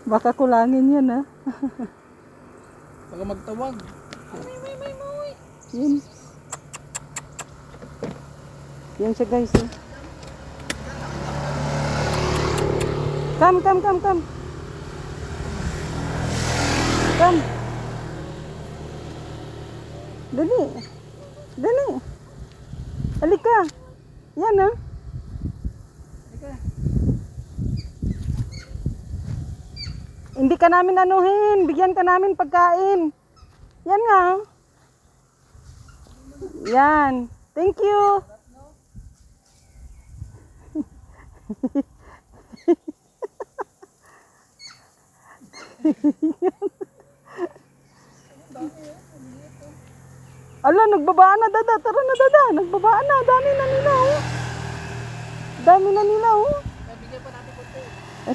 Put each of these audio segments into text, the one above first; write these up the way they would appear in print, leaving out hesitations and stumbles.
Baka kulangin yan ha. Baka magtawag. Yun. Yan siya guys. Eh. Come. Come. Dali. Halika. Yan ha. Hindi ka namin anuhin. Bigyan ka namin pagkain. Yan nga. Yan. Thank you. Ala, nagbabaan na dada. Tara na dada. Nagbabaan na. Dami na nila oh. Bigyan pa natin konti.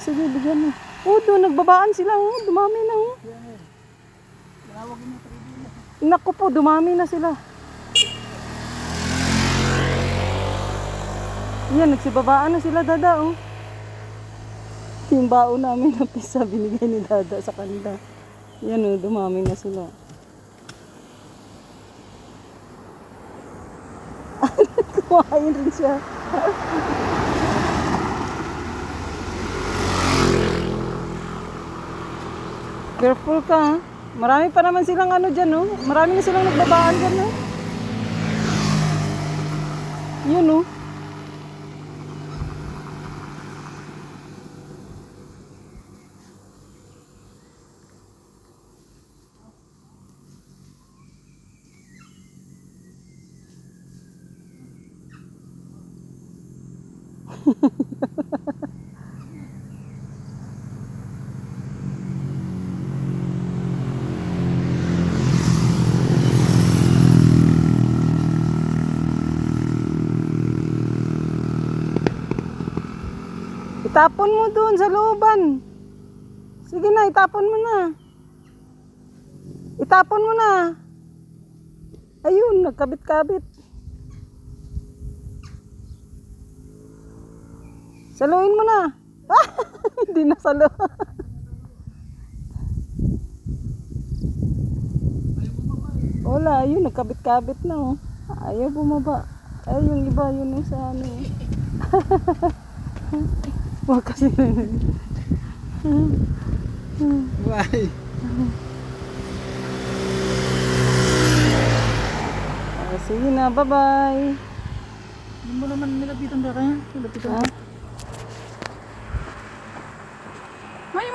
Sige, bigyan mo. Doon, nagbabaan sila oh. Dumami na oh. Tinawagin mo 3D na. Naku po, dumami na sila. Yan, nagsibabaan na sila dada oh. Yung baon namin na pisa binigay ni dada sa kanila. Yan oh, dumami na sila. Kumain rin siya. Careful ka ha. Marami pa naman silang ano dyan oh. Marami na silang nagbabaan dyan oh. Yun oh. Itapon mo doon sa looban. Sige na, itapon mo na. Itapon mo na. Ayun, nagkabit-kabit. Saluin mo na. Hindi na salo. Wala, ayun, nagkabit-kabit na oh. Ayaw bumaba. Ay, yung iba, yun yung sa ano. Wag kasi Bye. Sige na, bye-bye. Hindi mo naman nilapitan ba kaya? Nilapitan Ha? May!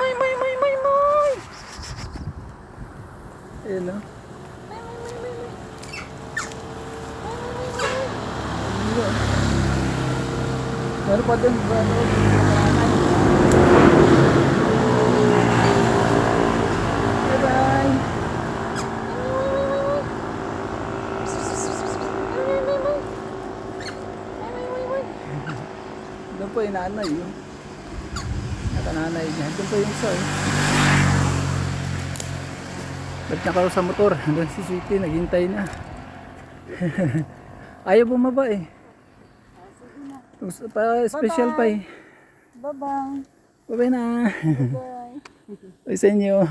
Ayan o. Meron pa din ba? Bye-bye. Doon po yung nanay yun. Nakananay niya. Doon po yung isa eh. Ba't na kayo sa motor? Doon si Sweetie, naghintay na. Ayaw bumaba eh. Special pa eh. Bye-bye. Bye-bye na. Bye-bye. Bye sa inyo.